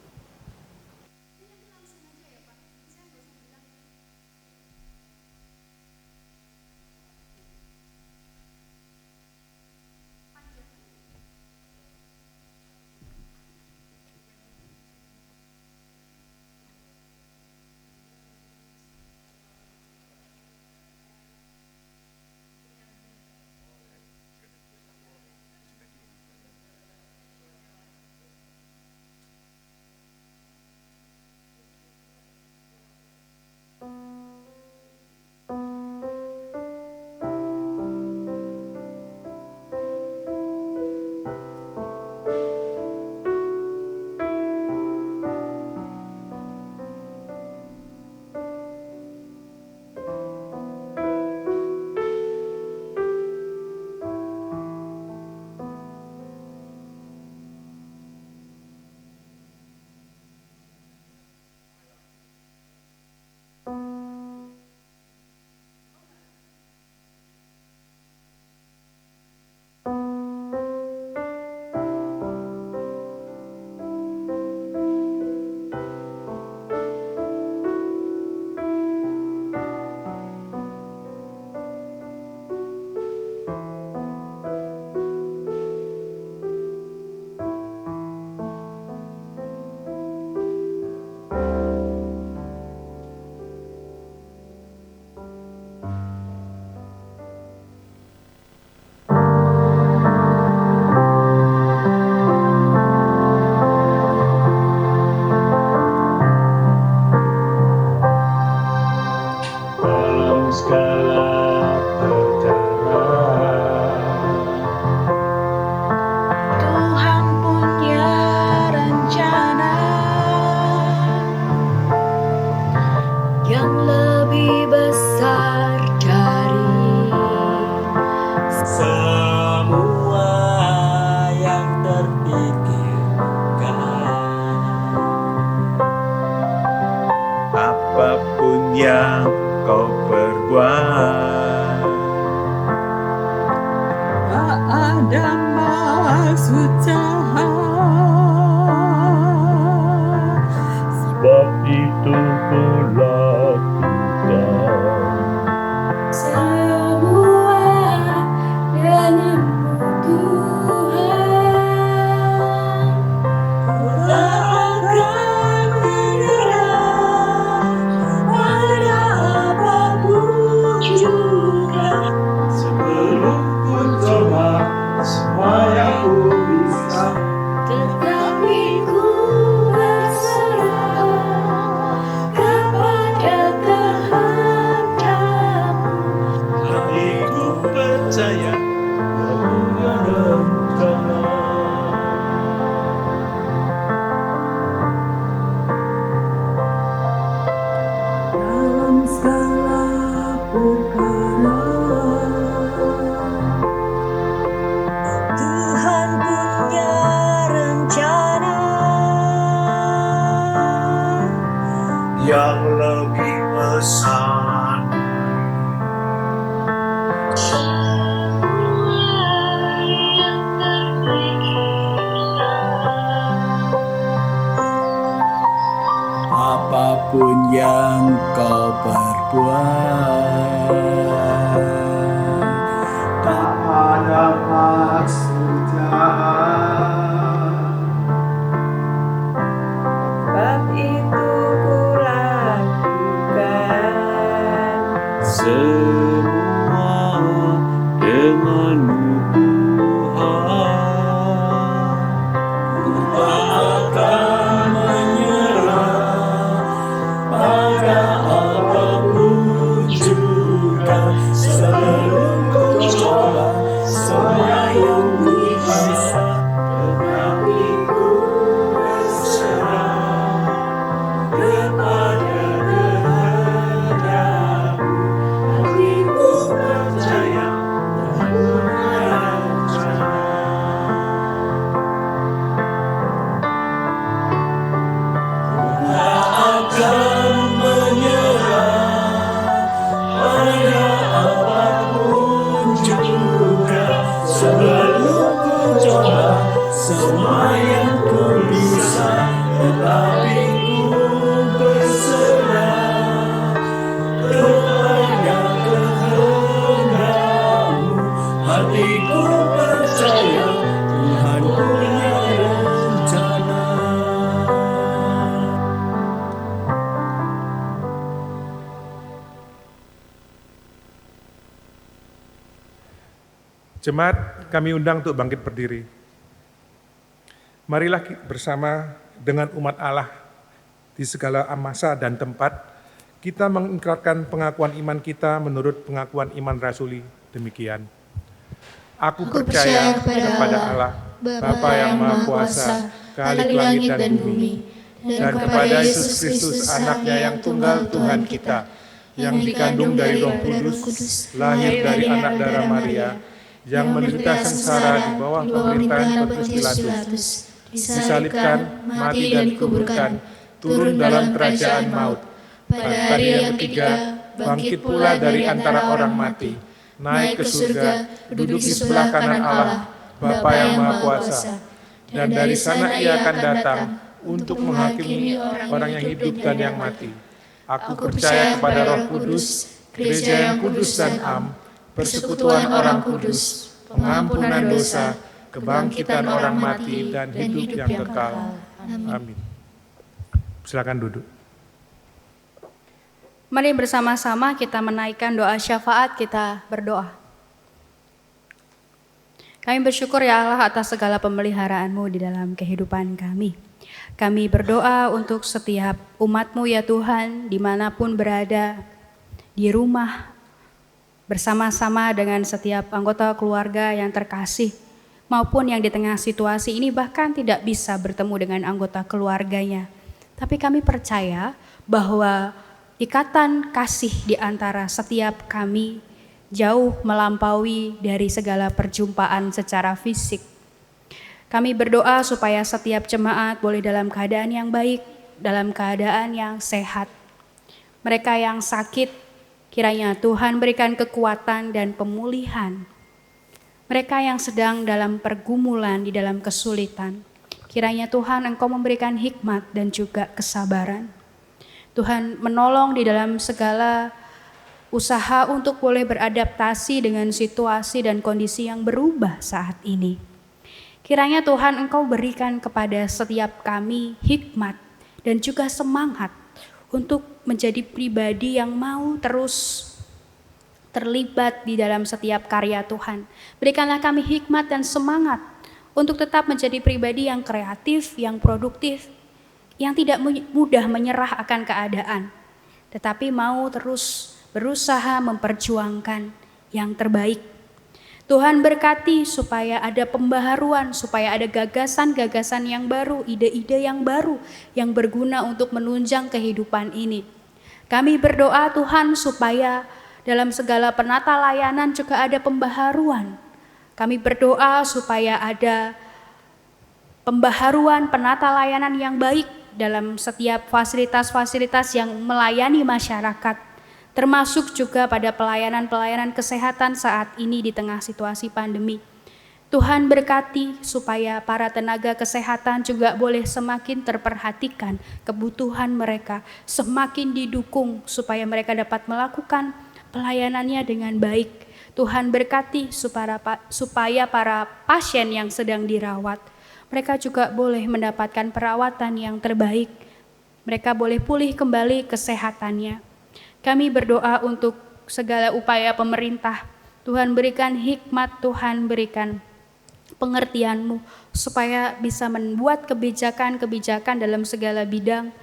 Apapun yang kau perbuat, tak ada maksud jahat. Semua yang ku bisa, tetapi ku berserah kepada kehendak-Mu. Hatiku percaya Tuhan punya rencana. Jemaat, kami undang untuk bangkit berdiri. Marilah bersama dengan umat Allah di segala masa dan tempat, kita mengikrarkan pengakuan iman kita menurut pengakuan iman rasuli demikian. Aku percaya kepada Allah, Bapa yang Maha Kuasa, Khalik langit dan bumi, dan kepada Yesus Kristus, anaknya yang tunggal Tuhan kita, yang dikandung dari Roh Kudus, lahir dari anak darah Maria, yang menderita sengsara di bawah pemerintahan Pontius Pilatus, disalibkan, mati dan dikuburkan, turun dalam kerajaan maut. Pada hari yang ketiga, bangkit pula dari antara orang mati, naik ke surga, duduk di sebelah kanan Allah, Bapa yang Maha Kuasa. Dan dari sana Ia akan datang untuk menghakimi orang yang hidup dan yang mati. Aku percaya kepada Roh Kudus, gereja yang kudus dan am, persekutuan orang kudus, pengampunan dosa, kebangkitan orang mati, dan hidup yang kekal. Amin. Silakan duduk. Mari bersama-sama kita menaikkan doa syafaat, kita berdoa. Kami bersyukur ya Allah atas segala pemeliharaan-Mu di dalam kehidupan kami. Kami berdoa untuk setiap umat-Mu ya Tuhan, dimanapun berada, di rumah, bersama-sama dengan setiap anggota keluarga yang terkasih, maupun yang di tengah situasi ini bahkan tidak bisa bertemu dengan anggota keluarganya. Tapi kami percaya bahwa ikatan kasih di antara setiap kami jauh melampaui dari segala perjumpaan secara fisik. Kami berdoa supaya setiap jemaat boleh dalam keadaan yang baik, dalam keadaan yang sehat. Mereka yang sakit, kiranya Tuhan berikan kekuatan dan pemulihan. Mereka yang sedang dalam pergumulan, di dalam kesulitan, kiranya Tuhan Engkau memberikan hikmat dan juga kesabaran. Tuhan menolong di dalam segala usaha untuk boleh beradaptasi dengan situasi dan kondisi yang berubah saat ini. Kiranya Tuhan Engkau berikan kepada setiap kami hikmat dan juga semangat untuk menjadi pribadi yang mau terus terlibat di dalam setiap karya Tuhan. Berikanlah kami hikmat dan semangat untuk tetap menjadi pribadi yang kreatif, yang produktif, yang tidak mudah menyerah akan keadaan, tetapi mau terus berusaha memperjuangkan yang terbaik. Tuhan berkati supaya ada pembaharuan, supaya ada gagasan-gagasan yang baru, ide-ide yang baru yang berguna untuk menunjang kehidupan ini. Kami berdoa Tuhan supaya dalam segala penata layanan juga ada pembaharuan. Kami berdoa supaya ada pembaharuan penata layanan yang baik dalam setiap fasilitas-fasilitas yang melayani masyarakat, termasuk juga pada pelayanan-pelayanan kesehatan saat ini di tengah situasi pandemi. Tuhan berkati supaya para tenaga kesehatan juga boleh semakin terperhatikan kebutuhan mereka, semakin didukung supaya mereka dapat melakukan pelayanannya dengan baik. Tuhan berkati supaya para pasien yang sedang dirawat, mereka juga boleh mendapatkan perawatan yang terbaik. Mereka boleh pulih kembali kesehatannya. Kami berdoa untuk segala upaya pemerintah. Tuhan berikan hikmat, Tuhan berikan pengertian-Mu supaya bisa membuat kebijakan-kebijakan dalam segala bidang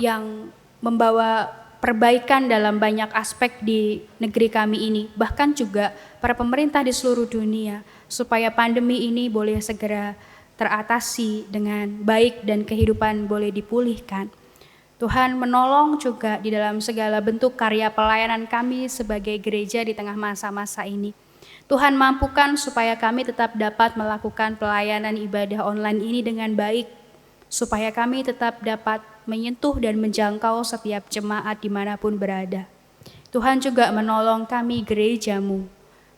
yang membawa perbaikan dalam banyak aspek di negeri kami ini. Bahkan juga para pemerintah di seluruh dunia supaya pandemi ini boleh segera teratasi dengan baik dan kehidupan boleh dipulihkan. Tuhan menolong juga di dalam segala bentuk karya pelayanan kami sebagai gereja di tengah masa-masa ini. Tuhan mampukan supaya kami tetap dapat melakukan pelayanan ibadah online ini dengan baik, supaya kami tetap dapat menyentuh dan menjangkau setiap jemaat dimanapun berada. Tuhan juga menolong kami gereja-Mu,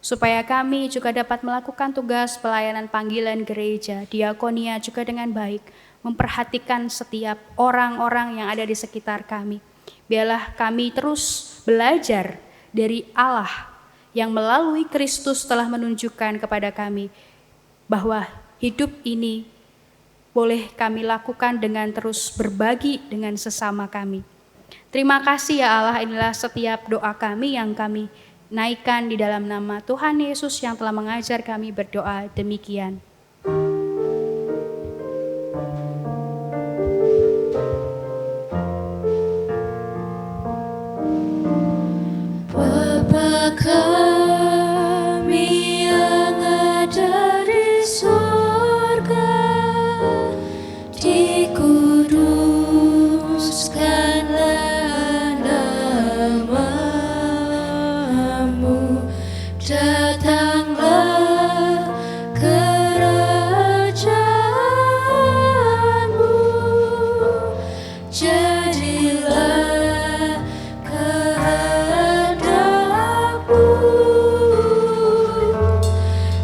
supaya kami juga dapat melakukan tugas pelayanan panggilan gereja, diakonia juga dengan baik, memperhatikan setiap orang-orang yang ada di sekitar kami. Biarlah kami terus belajar dari Allah yang melalui Kristus telah menunjukkan kepada kami bahwa hidup ini boleh kami lakukan dengan terus berbagi dengan sesama kami. Terima kasih ya Allah, inilah setiap doa kami yang kami naikkan di dalam nama Tuhan Yesus yang telah mengajar kami berdoa demikian. Bapa kami yang ada di surga, dikuduskanlah namamu, datanglah kerajaanmu, jadilah kehendakmu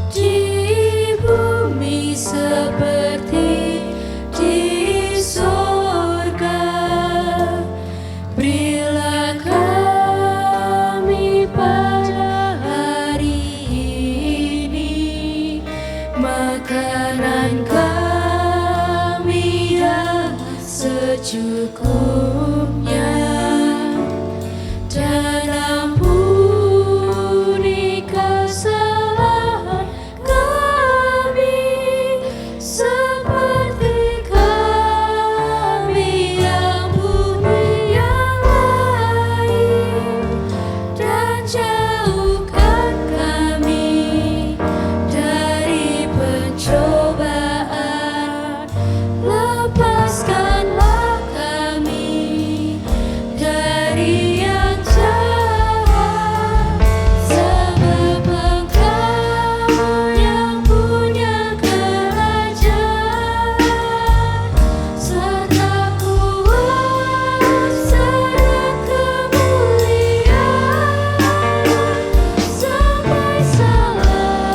di bumi seperti di surga. Berilah kami pada hari ini makanan kami yang secukupnya, dan ampuni kesalahan kami seperti kami ampuni yang lain, dan jauhkan kami dari pencobaan, lepaskanlah kami dari yang jahat, sebab Engkau yang punya kerajaan serta kuasa dan kemuliaan sampai selama-lamanya.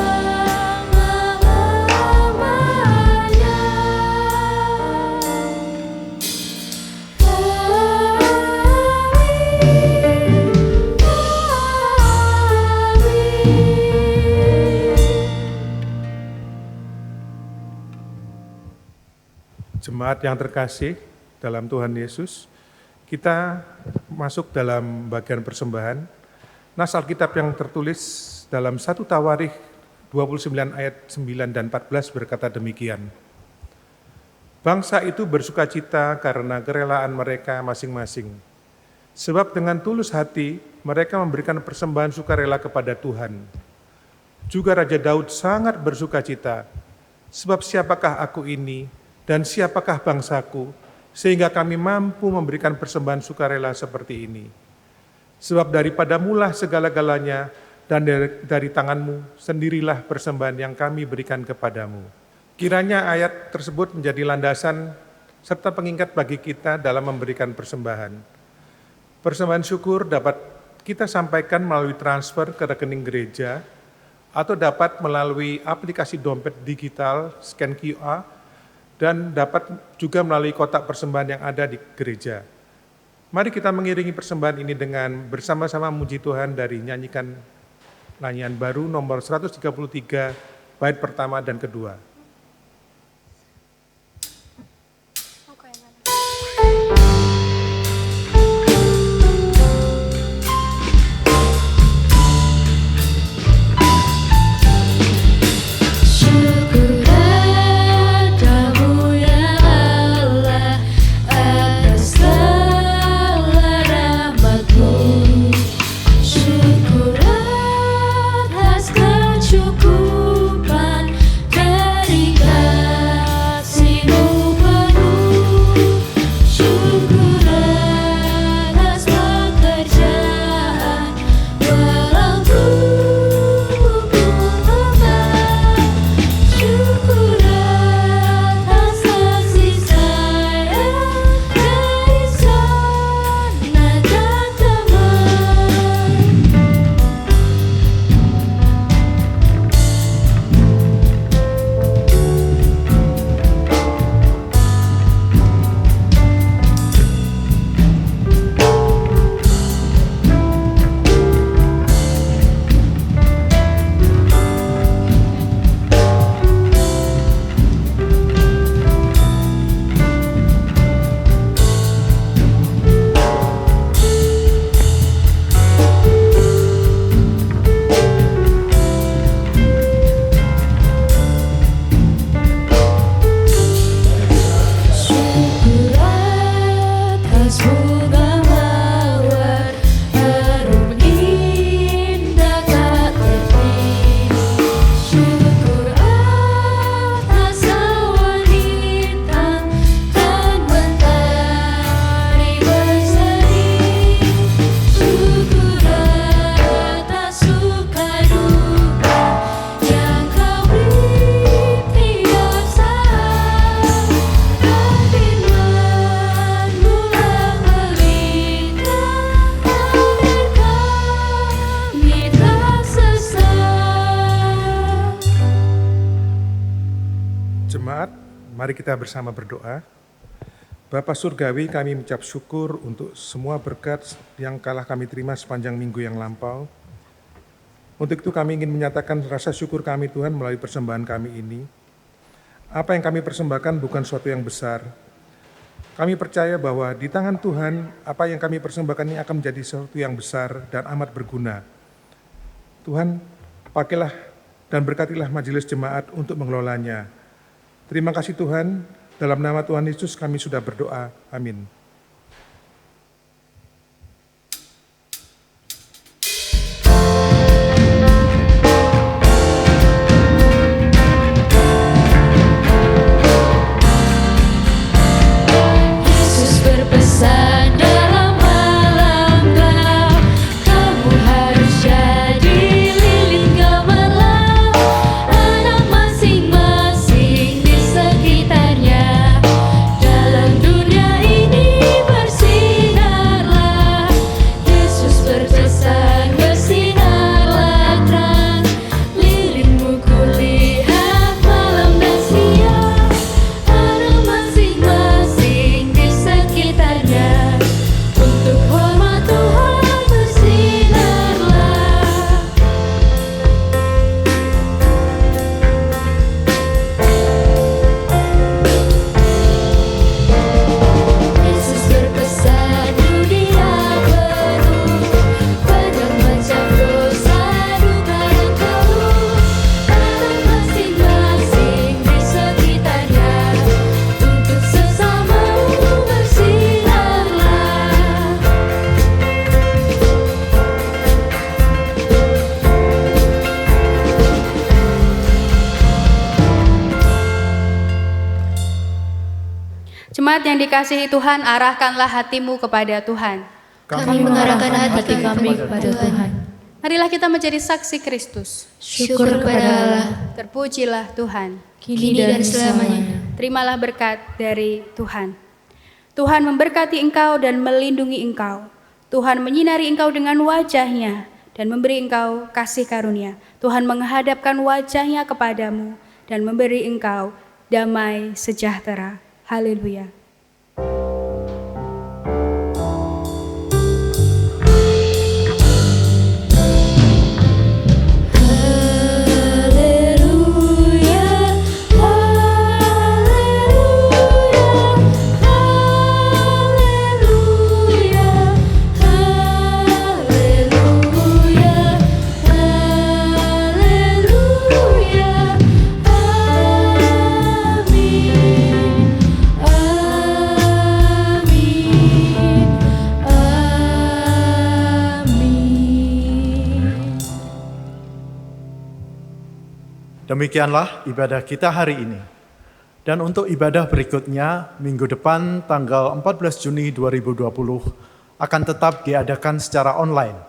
Jemaat yang terkasih dalam Tuhan Yesus, kita masuk dalam bagian persembahan. Nas Alkitab yang tertulis dalam 1 Tawarikh 29 ayat 9 dan 14 berkata demikian. Bangsa itu bersukacita karena kerelaan mereka masing-masing. Sebab dengan tulus hati mereka memberikan persembahan sukarela kepada Tuhan. Juga Raja Daud sangat bersukacita, sebab siapakah aku ini dan siapakah bangsaku, sehingga kami mampu memberikan persembahan sukarela seperti ini. Sebab daripadamulah segala-galanya, dan dari tanganmu sendirilah persembahan yang kami berikan kepadamu. Kiranya ayat tersebut menjadi landasan serta pengingat bagi kita dalam memberikan persembahan. Persembahan syukur dapat kita sampaikan melalui transfer ke rekening gereja, atau dapat melalui aplikasi dompet digital, scan QR, dan dapat juga melalui kotak persembahan yang ada di gereja. Mari kita mengiringi persembahan ini dengan bersama-sama memuji Tuhan dari nyanyikan nyanyian baru nomor 133, bait pertama dan kedua. Syukur atas kecukupan dari Mari kita bersama berdoa. Bapa Surgawi, kami mengucap syukur untuk semua berkat yang telah kami terima sepanjang minggu yang lampau. Untuk itu kami ingin menyatakan rasa syukur kami Tuhan melalui persembahan kami ini. Apa yang kami persembahkan bukan suatu yang besar. Kami percaya bahwa di tangan Tuhan, apa yang kami persembahkan ini akan menjadi sesuatu yang besar dan amat berguna. Tuhan, pakailah dan berkatilah majelis jemaat untuk mengelolanya. Terima kasih Tuhan, dalam nama Tuhan Yesus kami sudah berdoa. Amin. Yesus berpesan dalam malam gelap, kamu harus jadi lilin gemilang, anak masing-masing di sekitarnya. Dalam dunia ini bersinarlah, Yesus berpesan bersinarlah terang, lilinmu kulihat malam dan siang, anak masing-masing di sekitarnya. Untuk hormat Tuhan bersinarlah. Yesus berpesan dunia penuh pedang macam dosa, duka dan keluh, anak masing-masing di sekitarnya. Untuk sesamamu bersinarlah. Jemaat yang dikasihi Tuhan, arahkanlah hatimu kepada Tuhan. Kami mengarahkan hati kami kepada Tuhan. Marilah kita menjadi saksi Kristus. Syukur kepada Allah, Terpujilah Tuhan. kini dan selamanya. Terimalah berkat dari Tuhan. Tuhan memberkati engkau dan melindungi engkau. Tuhan menyinari engkau dengan wajah-Nya dan memberi engkau kasih karunia. Tuhan menghadapkan wajah-Nya kepadamu dan memberi engkau damai sejahtera. Haleluya. Haleluya, haleluya, haleluya, haleluya, haleluya. Amin, amin, amin. Demikianlah ibadah kita hari ini. Dan untuk ibadah berikutnya, minggu depan tanggal 14 Juni 2020 akan tetap diadakan secara online.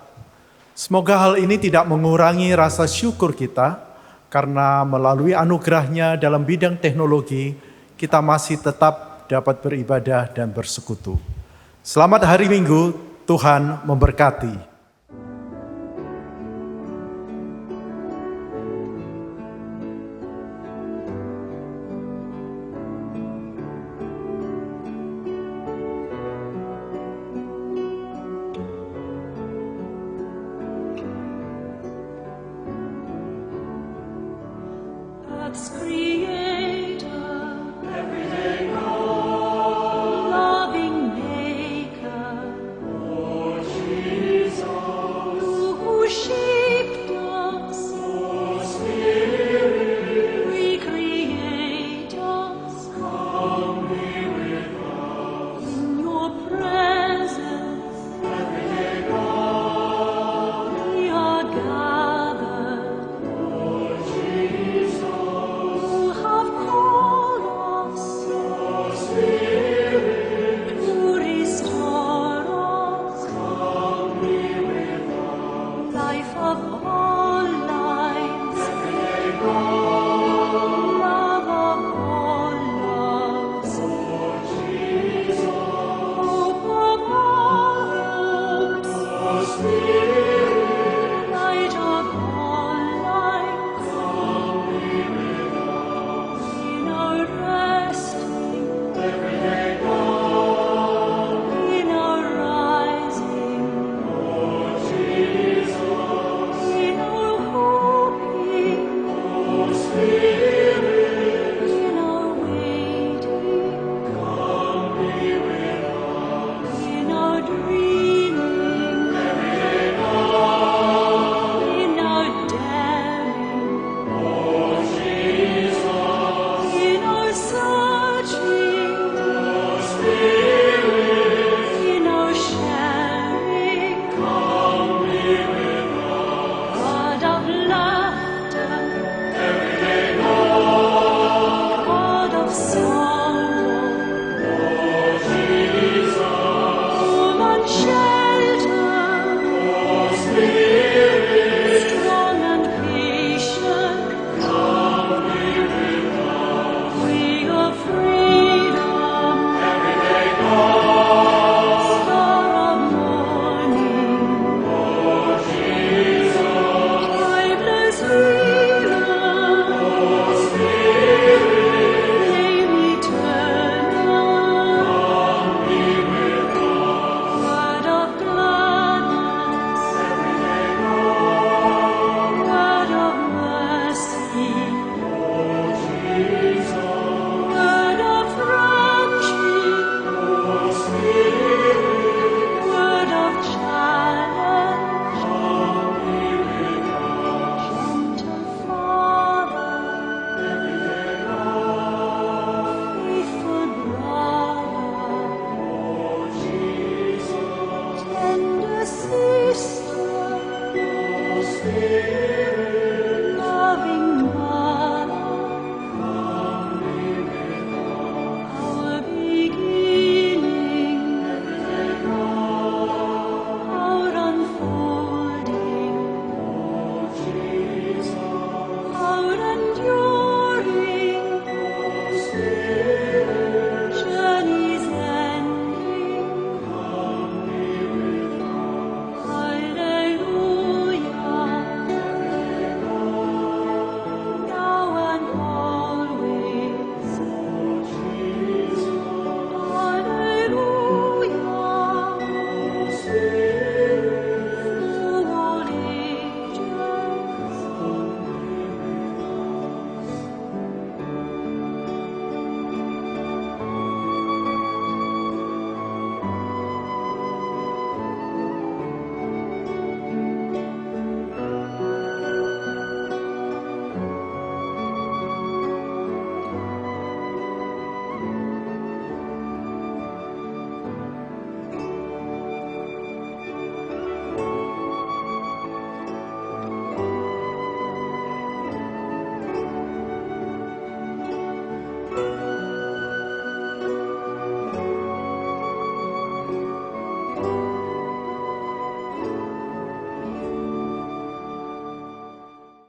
Semoga hal ini tidak mengurangi rasa syukur kita, karena melalui anugerah-Nya dalam bidang teknologi, kita masih tetap dapat beribadah dan bersekutu. Selamat hari Minggu, Tuhan memberkati.